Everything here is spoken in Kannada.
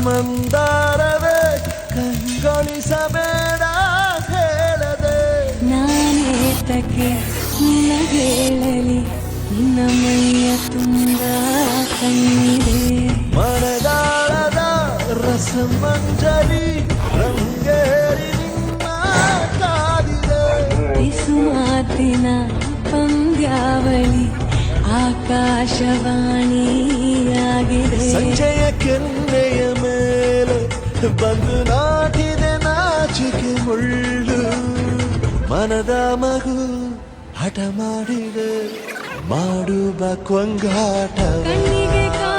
ಮಂದಾರವೇ ಕಂಗೊಳಿಸಬೇಡ ಹೇಳದೆ ನಾನೇತಕ್ಕೆ ನಿನ್ನ ಹೇಳಲಿ ನಿನ್ನ ಮೈಯ ತುಂಬ ಕಣ್ಣಿದೆ ಮನದಾಳದ ರಸಮಂಜರಿ ರಂಗೇರಿ ನಿನ್ನ ಕಾದಿದೆ ಬಿಸು ಮಾತಿನ ಪಂದ್ಯಾವಳಿ ಆಕಾಶವಾಣಿಯಾಗಿದೆ ಸಂಜೆಯ ಕೆನ್ನೆಯ ಮೇಲೆ ಬಂದು ನಾಟಿದೆ ನಾಚಿಕೆ ಮುಳ್ಳು ಮನದ ಮಗು ಹಠ ಮಾಡಿದೆ ಮಾಡುವ ಕೊಂಗಾಟ